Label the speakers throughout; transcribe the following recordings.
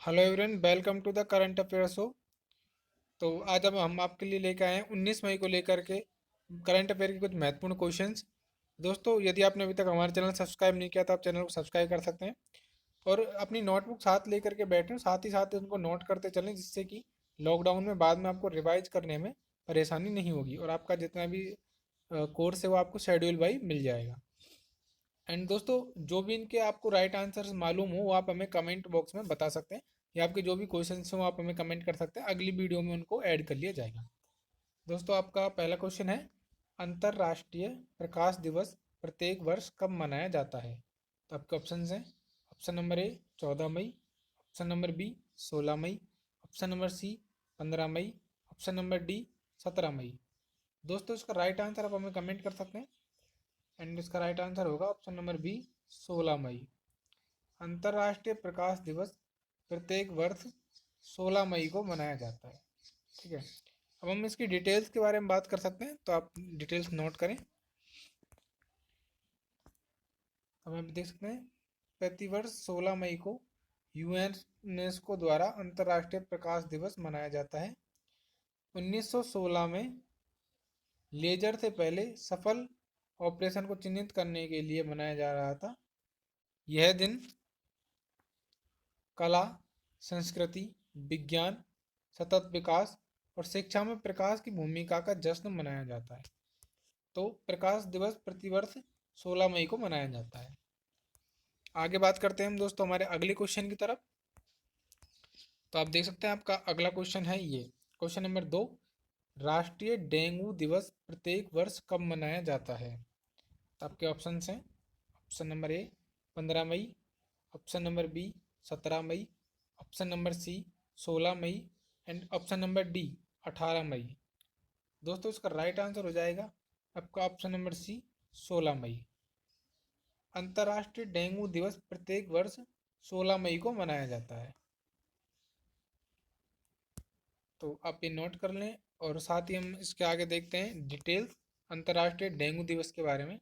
Speaker 1: Hello everyone, welcome to the current affair show. तो आज अब हम आपके लिए लेकर आए हैं 19 मई को लेकर के करंट अफेयर के कुछ महत्वपूर्ण क्वेश्चंस। दोस्तों, यदि आपने अभी तक हमारा चैनल सब्सक्राइब नहीं किया तो आप चैनल को सब्सक्राइब कर सकते हैं और अपनी नोटबुक साथ लेकर के बैठें, साथ ही साथ उनको नोट करते चलें, जिससे कि लॉकडाउन में बाद में आपको रिवाइज करने में परेशानी नहीं होगी और आपका जितना भी कोर्स है वो आपको शेड्यूल वाइज मिल जाएगा। एंड दोस्तों, जो भी इनके आपको राइट आंसर्स मालूम हो वो आप हमें कमेंट बॉक्स में बता सकते हैं, या आपके जो भी क्वेश्चंस हो आप हमें कमेंट कर सकते हैं, अगली वीडियो में उनको ऐड कर लिया जाएगा। दोस्तों, आपका पहला क्वेश्चन है, अंतर्राष्ट्रीय प्रकाश दिवस प्रत्येक वर्ष कब मनाया जाता है? तो आपके ऑप्शन हैं, ऑप्शन नंबर ए 14 मई, ऑप्शन नंबर बी 16 मई, ऑप्शन नंबर सी 15 मई, ऑप्शन नंबर डी 17 मई। दोस्तों, इसका राइट आंसर आप हमें कमेंट कर सकते हैं एंड इसका राइट आंसर होगा ऑप्शन नंबर बी 16 मई। अंतर्राष्ट्रीय प्रकाश दिवस प्रत्येक वर्ष 16 मई को मनाया जाता है। ठीक है, अब हम इसकी डिटेल्स के बारे में बात कर सकते हैं, तो आप डिटेल्स नोट करें। हम यहाँ पे देख सकते हैं, प्रतिवर्ष 16 मई को यूनेस्को द्वारा अंतर्राष्ट्रीय प्रकाश दिवस मनाया जाता है। 1916 में लेजर से पहले सफल ऑपरेशन को चिन्हित करने के लिए मनाया जा रहा था। यह दिन कला, संस्कृति, विज्ञान, सतत विकास और शिक्षा में प्रकाश की भूमिका का जश्न मनाया जाता है। तो प्रकाश दिवस प्रतिवर्ष 16 मई को मनाया जाता है। आगे बात करते हैं हम दोस्तों हमारे अगले क्वेश्चन की तरफ। तो आप देख सकते हैं, आपका अगला क्वेश्चन है ये क्वेश्चन नंबर 2, राष्ट्रीय डेंगू दिवस प्रत्येक वर्ष कब मनाया जाता है? तो आपके ऑप्शन हैं, ऑप्शन नंबर ए 15 मई, ऑप्शन नंबर बी 17 मई, ऑप्शन नंबर सी 16 मई एंड ऑप्शन नंबर डी 18 मई। दोस्तों, इसका राइट आंसर हो जाएगा आपका ऑप्शन नंबर सी 16 मई। अंतर्राष्ट्रीय डेंगू दिवस प्रत्येक वर्ष 16 मई को मनाया जाता है। तो आप ये नोट कर लें और साथ ही हम इसके आगे देखते हैं डिटेल्स अंतर्राष्ट्रीय डेंगू दिवस के बारे में।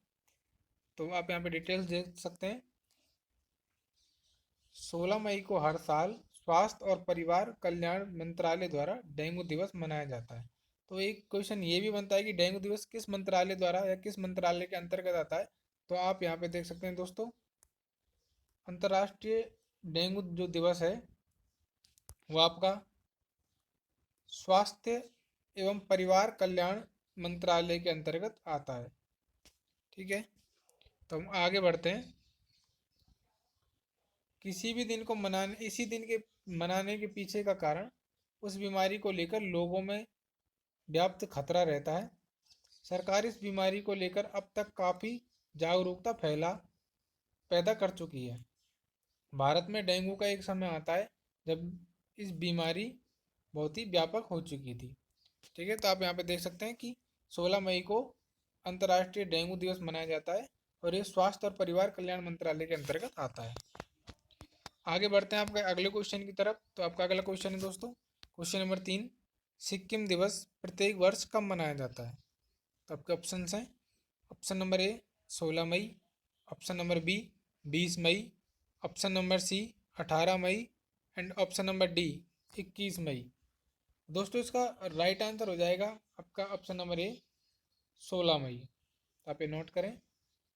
Speaker 1: तो आप यहाँ पे डिटेल्स देख सकते हैं। 16 मई को हर साल स्वास्थ्य और परिवार कल्याण मंत्रालय द्वारा डेंगू दिवस मनाया जाता है। तो एक क्वेश्चन ये भी बनता है कि डेंगू दिवस किस मंत्रालय द्वारा या किस मंत्रालय के अंतर्गत आता है? तो आप यहाँ पे देख सकते हैं दोस्तों, अंतर्राष्ट्रीय डेंगू जो दिवस है वो आपका स्वास्थ्य एवं परिवार कल्याण मंत्रालय के अंतर्गत आता है। ठीक है, तो हम आगे बढ़ते हैं। किसी भी दिन को मनाने इसी दिन के मनाने के पीछे का कारण उस बीमारी को लेकर लोगों में व्याप्त खतरा रहता है। सरकार इस बीमारी को लेकर अब तक काफ़ी जागरूकता फैला पैदा कर चुकी है। भारत में डेंगू का एक समय आता है जब इस बीमारी बहुत ही व्यापक हो चुकी थी। ठीक है, तो आप यहाँ पे देख सकते हैं कि 16 मई को अंतर्राष्ट्रीय डेंगू दिवस मनाया जाता है और ये स्वास्थ्य और परिवार कल्याण मंत्रालय के अंतर्गत आता है। आगे बढ़ते हैं आपके अगले क्वेश्चन की तरफ। तो आपका अगला क्वेश्चन है दोस्तों, क्वेश्चन नंबर 3, सिक्किम दिवस प्रत्येक वर्ष कब मनाया जाता है? तो आपके ऑप्शन हैं, ऑप्शन नंबर ए 16 मई, ऑप्शन नंबर बी 20 मई, ऑप्शन नंबर सी 18 मई एंड ऑप्शन नंबर डी 21 मई। दोस्तों, इसका राइट आंसर हो जाएगा आपका ऑप्शन नंबर ए 16 मई। तो आप ये नोट करें,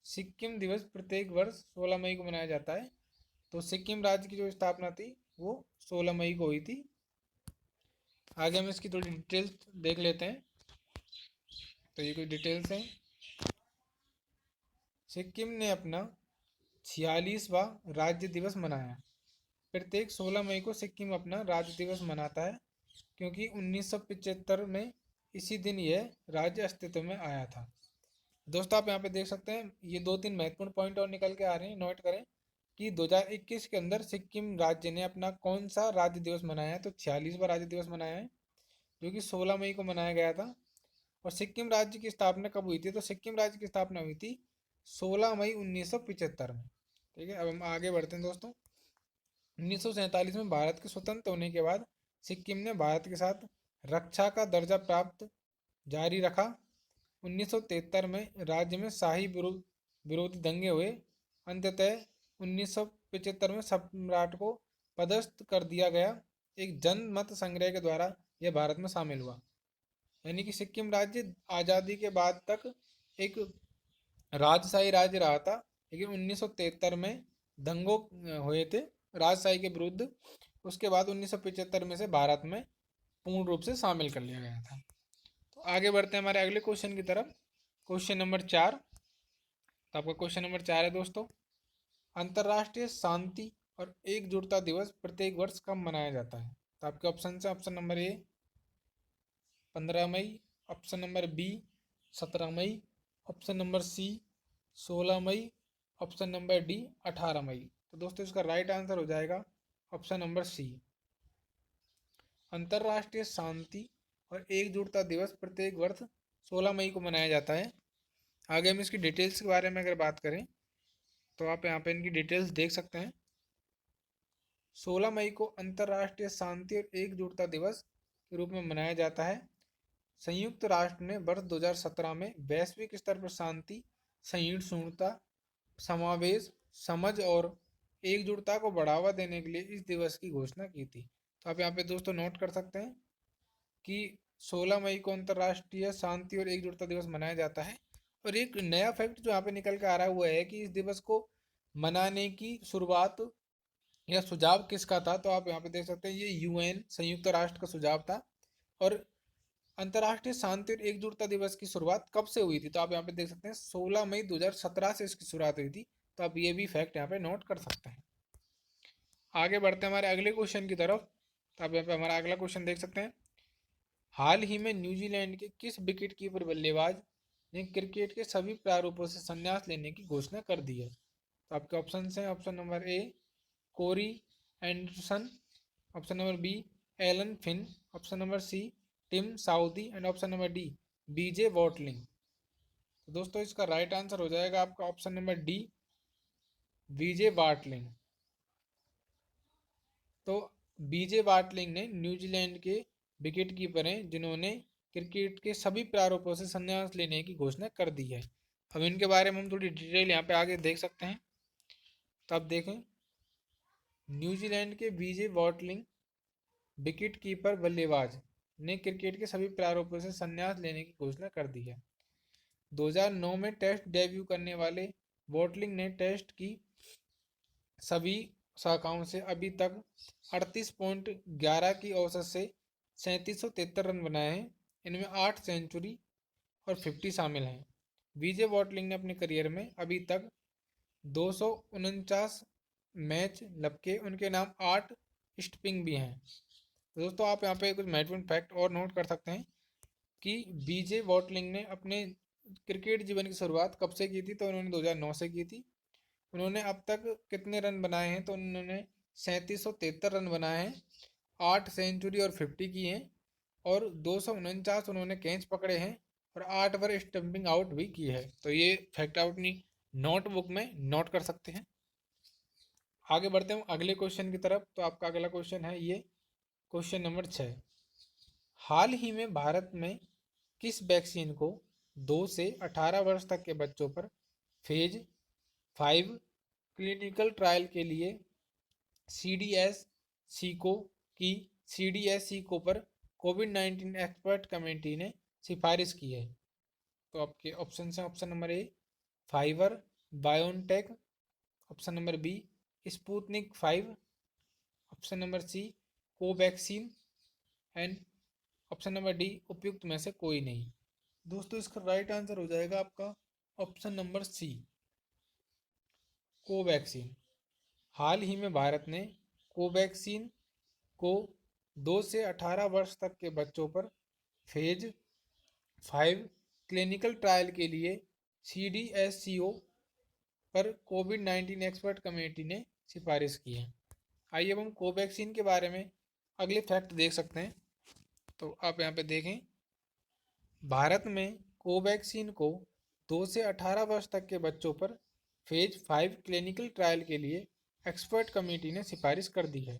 Speaker 1: सिक्किम दिवस प्रत्येक वर्ष 16 मई को मनाया जाता है। तो सिक्किम राज्य की जो स्थापना थी वो 16 मई को हुई थी। आगे हम इसकी थोड़ी डिटेल्स देख लेते हैं। तो ये कुछ डिटेल्स हैं। सिक्किम ने अपना 46वां राज्य दिवस मनाया। प्रत्येक 16 मई को सिक्किम अपना राज्य दिवस मनाता है, क्योंकि 1975 में इसी दिन यह राज्य अस्तित्व में आया था। दोस्तों, आप यहाँ पे देख सकते हैं, ये दो तीन महत्वपूर्ण पॉइंट और निकल के आ रहे हैं, नोट करें कि 2021 के अंदर सिक्किम राज्य ने अपना कौन सा राज्य दिवस मनाया है? तो 46वां राज्य दिवस मनाया है, जो कि 16 मई को मनाया गया था। और सिक्किम राज्य की स्थापना कब हुई थी? तो सिक्किम राज्य की स्थापना हुई थी 16 मई 1975 में। ठीक है, अब हम आगे बढ़ते हैं दोस्तों। 1947 में भारत के स्वतंत्र होने के बाद सिक्किम ने भारत के साथ रक्षा का दर्जा प्राप्त जारी रखा। 1973 में राज्य में शाही विरोधी दंगे हुए। अंततः 1975 में सम्राट को पदस्थ कर दिया गया। एक जनमत संग्रह के द्वारा यह भारत में शामिल हुआ। यानी कि सिक्किम राज्य आज़ादी के बाद तक एक राजशाही राज्य रहा था, लेकिन 1973 में दंगों हुए थे राजशाही के विरुद्ध। उसके बाद 1975 में से भारत में पूर्ण रूप से शामिल कर लिया गया था। तो आगे बढ़ते हैं हमारे अगले क्वेश्चन की तरफ। Question number 4। तो आपका क्वेश्चन नंबर 4 है दोस्तों, अंतर्राष्ट्रीय शांति और एकजुटता दिवस प्रत्येक वर्ष कब मनाया जाता है? तो आपके ऑप्शन है, ऑप्शन नंबर ए 15 मई, ऑप्शन नंबर बी 17 मई, ऑप्शन नंबर सी 16 मई, ऑप्शन नंबर डी 18 मई। तो दोस्तों इसका राइट आंसर हो जाएगा ऑप्शन नंबर सी, अंतर्राष्ट्रीय शांति और एकजुटता दिवस प्रत्येक वर्ष 16 मई को मनाया जाता है। आगे हम इसकी डिटेल्स के बारे में अगर बात करें तो आप यहाँ पे इनकी डिटेल्स देख सकते हैं। 16 मई को अंतर्राष्ट्रीय शांति और एकजुटता दिवस के रूप में मनाया जाता है। संयुक्त राष्ट्र ने वर्ष 2017 में वैश्विक स्तर पर शांति, सहिष्णुता, समावेश, समझ और एकजुटता को बढ़ावा देने के लिए इस दिवस की घोषणा की थी। तो आप यहाँ पे दोस्तों नोट कर सकते हैं कि 16 मई को अंतर्राष्ट्रीय शांति और एकजुटता दिवस मनाया जाता है। और एक नया फैक्ट जो यहाँ पे निकल के आ रहा हुआ है कि इस दिवस को मनाने की शुरुआत या सुझाव किसका था? तो आप यहाँ पे देख सकते हैं ये यूएन संयुक्त राष्ट्र का सुझाव था। और अंतर्राष्ट्रीय शांति और एकजुटता दिवस की शुरुआत कब से हुई थी? तो आप यहाँ पे देख सकते हैं 16 मई 2017 से इसकी शुरुआत हुई थी। तो आप ये भी फैक्ट यहाँ पे नोट कर सकते हैं। आगे बढ़ते हैं हमारे अगले क्वेश्चन की तरफ। तो आप यहाँ पे हमारा अगला क्वेश्चन देख सकते हैं, हाल ही में न्यूजीलैंड के किस विकेट कीपर बल्लेबाज ने क्रिकेट के सभी प्रारूपों से संन्यास लेने की घोषणा कर दी है? तो आपके ऑप्शन हैं, option number A Corey Anderson, option number B Alan Finn, option number C Tim Southee and option number D BJ Watling. तो दोस्तों इसका राइट आंसर हो जाएगा आपका option number D BJ Watling. तो बीजे वाटलिंग ने न्यूजीलैंड के विकेट कीपर हैं जिन्होंने क्रिकेट के सभी प्रारूपों से संन्यास लेने की घोषणा कर दी है। अब इनके बारे में हम थोड़ी डिटेल यहाँ पे आगे देख सकते हैं। तो आप देखें, न्यूजीलैंड के बीजे वॉटलिंग विकेट कीपर बल्लेबाज ने क्रिकेट के सभी प्रारूपों से संन्यास लेने की घोषणा कर दी है। 2009 में टेस्ट डेब्यू करने वाले वॉटलिंग ने टेस्ट की सभी शाखाओं से अभी तक 38.11 की औसत से 3773 रन बनाए हैं। इनमें 8 सेंचुरी और 50 शामिल हैं। विजय वॉटलिंग ने अपने करियर में अभी तक 249 मैच लपके, उनके नाम 8 स्टंपिंग भी हैं। तो दोस्तों आप यहाँ पे कुछ महत्वपूर्ण फैक्ट और नोट कर सकते हैं कि बीजे वॉटलिंग ने अपने क्रिकेट जीवन की शुरुआत कब से की थी? तो उन्होंने 2009 से की थी। उन्होंने अब तक कितने रन बनाए हैं? तो उन्होंने 3773 रन बनाए हैं, 8 सेंचुरी और 50 की हैं, और 249 उन्होंने कैच पकड़े हैं, और 8 बार स्टंपिंग आउट भी की है। तो ये फैक्ट आप अपनी नोटबुक में नोट कर सकते हैं। आगे बढ़ते हैं अगले क्वेश्चन की तरफ। तो आपका अगला क्वेश्चन है ये क्वेश्चन नंबर 6, हाल ही में भारत में किस वैक्सीन को 2 से 18 वर्ष तक के बच्चों पर फेज 5 क्लिनिकल ट्रायल के लिए सीडीएस सीको की सीडीएस सीको पर कोविड-19 एक्सपर्ट कमेटी ने सिफारिश की है? तो आपके ऑप्शन हैं, option number A Pfizer BioNTech, option number B Sputnik 5, option number C Covaxin and option number D उपयुक्त में से कोई नहीं। दोस्तों इसका राइट आंसर हो जाएगा आपका ऑप्शन नंबर सी कोवैक्सीन। हाल ही में भारत ने कोवैक्सीन को 2 से 18 वर्ष तक के बच्चों पर फेज 5 क्लिनिकल ट्रायल के लिए सीडीएससीओ पर कोविड-19 एक्सपर्ट कमेटी ने सिफारिश की है। आइए अब हम कोवैक्सीन के बारे में अगले फैक्ट देख सकते हैं। तो आप यहाँ पे देखें, भारत में कोवैक्सीन को 2 से 18 वर्ष तक के बच्चों पर फेज 5 क्लिनिकल ट्रायल के लिए एक्सपर्ट कमेटी ने सिफारिश कर दी है।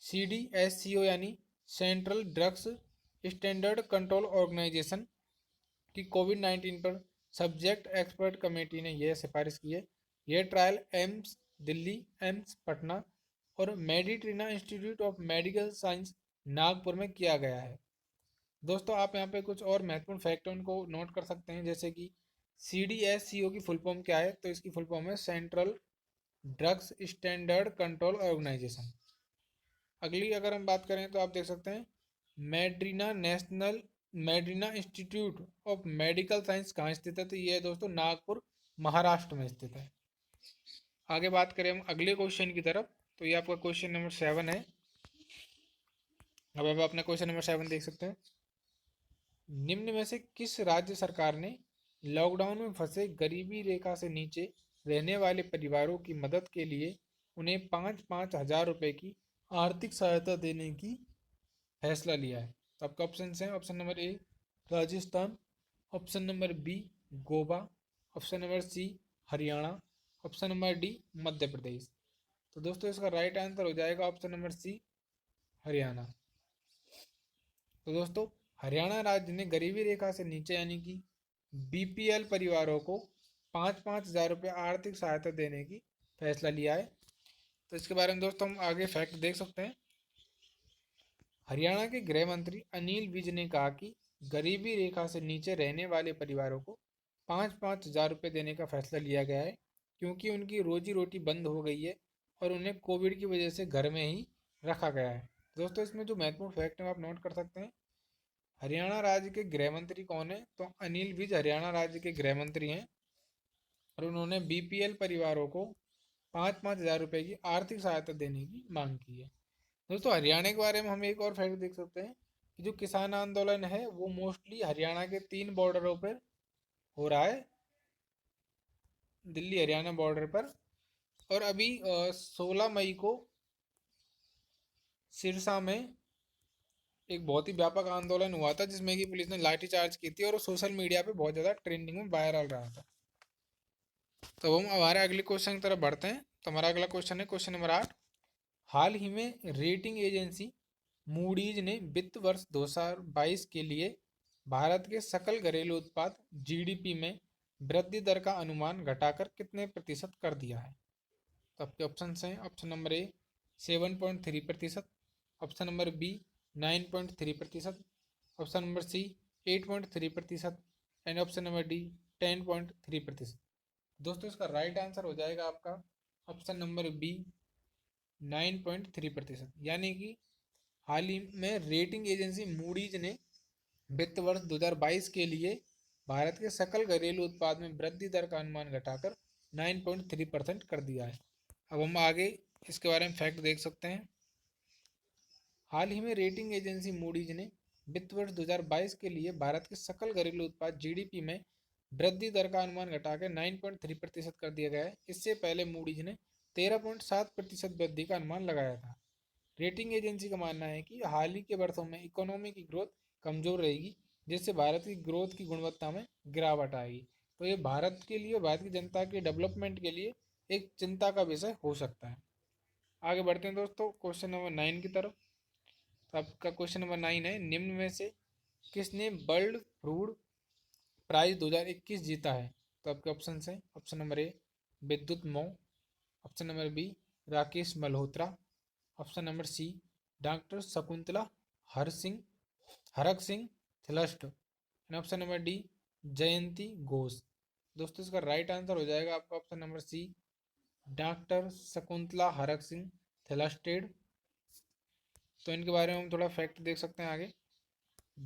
Speaker 1: सीडीएससीओ यानी central drugs standard control organisation की कोविड-19 पर सब्जेक्ट एक्सपर्ट कमेटी ने यह सिफारिश की है। यह trial AIIMS Delhi, AIIMS Patna और Meditrina Institute of Medical Science Nagpur में किया गया है। दोस्तों आप यहाँ पे कुछ और महत्वपूर्ण फैक्ट उनको नोट कर सकते हैं, जैसे कि CDSCO की फुल फॉर्म क्या है, तो इसकी फुल फॉर्म है central drugs standard control organisation. अगली अगर हम बात करें तो आप देख सकते हैं मेड्रीना इंस्टीट्यूट ऑफ मेडिकल साइंस कहाँ स्थित है, तो ये है दोस्तों नागपुर महाराष्ट्र में स्थित है। आगे बात करें हम अगले क्वेश्चन की तरफ, तो ये आपका क्वेश्चन नंबर 7 है। अब आप अपना क्वेश्चन नंबर 7 देख सकते हैं। निम्न में से किस राज्य सरकार ने लॉकडाउन में फंसे गरीबी रेखा से नीचे रहने वाले परिवारों की मदद के लिए उन्हें 5,500 रुपये की आर्थिक सहायता देने की फैसला लिया है? तो आपका ऑप्शन है, option number A Rajasthan, option number B Goa, option number C Haryana, option number D Madhya Pradesh. तो दोस्तों इसका राइट आंसर हो जाएगा ऑप्शन नंबर सी हरियाणा। तो दोस्तों हरियाणा राज्य ने गरीबी रेखा से नीचे यानी कि BPL परिवारों को 5,500 रुपये आर्थिक सहायता देने की फैसला लिया है। तो इसके बारे में दोस्तों हम आगे फैक्ट देख सकते हैं। हरियाणा के गृह मंत्री अनिल विज ने कहा कि गरीबी रेखा से नीचे रहने वाले परिवारों को 5,500 रुपये देने का फैसला लिया गया है, क्योंकि उनकी रोजी रोटी बंद हो गई है और उन्हें कोविड की वजह से घर में ही रखा गया है। दोस्तों इसमें जो महत्वपूर्ण फैक्ट है आप नोट कर सकते हैं। हरियाणा राज्य के गृह मंत्री कौन है, तो अनिल विज हरियाणा राज्य के गृह मंत्री हैं और उन्होंने BPL परिवारों को 5,500 रुपये की आर्थिक सहायता देने की मांग की है। दोस्तों हरियाणा के बारे में हम एक और फैक्ट देख सकते हैं कि जो किसान आंदोलन है वो मोस्टली हरियाणा के 3 बॉर्डरों पर हो रहा है, दिल्ली हरियाणा बॉर्डर पर। और अभी 16 मई को सिरसा में एक बहुत ही व्यापक आंदोलन हुआ था, जिसमें कि पुलिस ने लाठीचार्ज की थी और सोशल मीडिया पे बहुत ज़्यादा ट्रेंडिंग में वायरल रहा था। तो हम हमारे अगले क्वेश्चन की तरफ बढ़ते हैं। तो हमारा अगला क्वेश्चन है क्वेश्चन नंबर 8। हाल ही में रेटिंग एजेंसी मूडीज ने वित्त वर्ष 2022 के लिए भारत के सकल घरेलू उत्पाद GDP में वृद्धि दर का अनुमान घटाकर कितने प्रतिशत कर दिया है? तो आपके ऑप्शन हैं, option number A 7.3%, option number B 9.3%, option number C 8.3% and option number D 10.3%। दोस्तों इसका राइट आंसर हो जाएगा आपका ऑप्शन नंबर बी 9.3%। यानी कि हाल ही में रेटिंग एजेंसी मूडीज ने वित्त वर्ष 2022 के लिए भारत के सकल घरेलू उत्पाद में वृद्धि दर का अनुमान घटाकर 9.3% कर दिया है। अब हम आगे इसके बारे में फैक्ट देख सकते हैं। हाल ही में रेटिंग एजेंसी मूडीज ने वित्त वर्ष 2022 के लिए भारत के सकल घरेलू उत्पाद GDP में वृद्धि दर का अनुमान घटाकर 9.3% कर दिया गया है। इससे पहले मूडीज ने 13.7% वृद्धि का अनुमान लगाया था। रेटिंग एजेंसी का मानना है कि हाल ही के वर्षों में इकोनॉमी की ग्रोथ कमजोर रहेगी, जिससे भारत की ग्रोथ की गुणवत्ता में गिरावट आएगी। तो ये भारत के लिए और भारत की जनता के डेवलपमेंट के लिए एक चिंता का विषय हो सकता है। आगे बढ़ते हैं दोस्तों क्वेश्चन नंबर 9 की तरफ। तो आपका क्वेश्चन नंबर 9 है, निम्न में से किसने वर्ल्ड फूड प्राइज 2021 जीता है? तो आपके ऑप्शन हैं, ऑप्शन नंबर ए विद्युत मो, option number B Rakesh Malhotra, option number C doctor Shakuntala Harak Singh Thilsted and option number D Jayanti Ghosh. दोस्तों इसका राइट आंसर हो जाएगा आपका option number C doctor Shakuntala Harak Singh Thilsted. तो इनके बारे में हम थोड़ा फैक्ट देख सकते हैं आगे।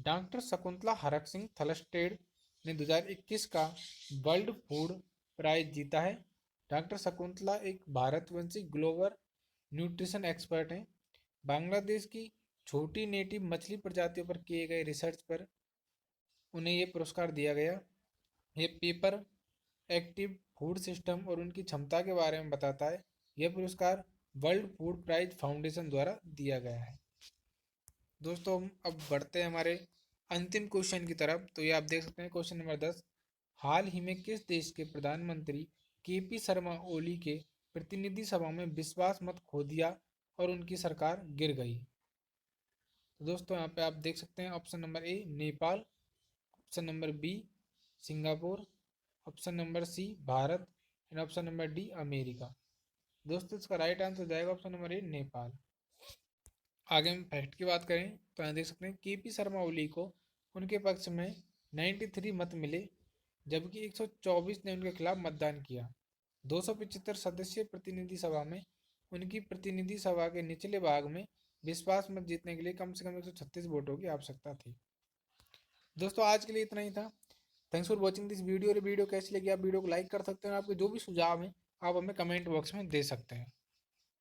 Speaker 1: डॉक्टर शकुंतला हरक सिंह थलस्टेड ने 2021 का वर्ल्ड फूड प्राइज जीता है। डॉक्टर शकुंतला एक भारतवंशी ग्लोबल न्यूट्रिशन एक्सपर्ट हैं। बांग्लादेश की छोटी नेटिव मछली प्रजातियों पर किए गए रिसर्च पर उन्हें ये पुरस्कार दिया गया। ये पेपर एक्टिव फूड सिस्टम और उनकी क्षमता के बारे में बताता है। यह पुरस्कार वर्ल्ड फूड प्राइज फाउंडेशन द्वारा दिया गया है। दोस्तों हम अब बढ़ते हैं हमारे अंतिम क्वेश्चन की तरफ। तो ये आप देख सकते हैं क्वेश्चन नंबर 10। हाल ही में किस देश के प्रधानमंत्री KP शर्मा ओली के प्रतिनिधि सभा में विश्वास मत खो दिया और उनकी सरकार गिर गई? तो दोस्तों यहाँ पे आप देख सकते हैं option number A Nepal, option number B Singapore, option number C Bharat and option number D America. दोस्तों इसका राइट आंसर हो जाएगा ऑप्शन नंबर ए, नेपाल। आगे हम फैक्ट की बात करें तो यहाँ देख सकते हैं केपी शर्मा ओली को उनके पक्ष में 93 मत मिले, जबकि 124 ने उनके खिलाफ मतदान किया। 275 सदस्यीय प्रतिनिधि सभा में उनकी प्रतिनिधि सभा के निचले भाग में विश्वास मत जीतने के लिए कम से कम 136 वोटों की आवश्यकता थी। दोस्तों आज के लिए इतना ही था। Thanks for watching this video. Video कैसी लगी आप वीडियो को लाइक कर सकते हैं, आपके जो भी सुझाव हैं आप हमें कमेंट बॉक्स में दे सकते हैं।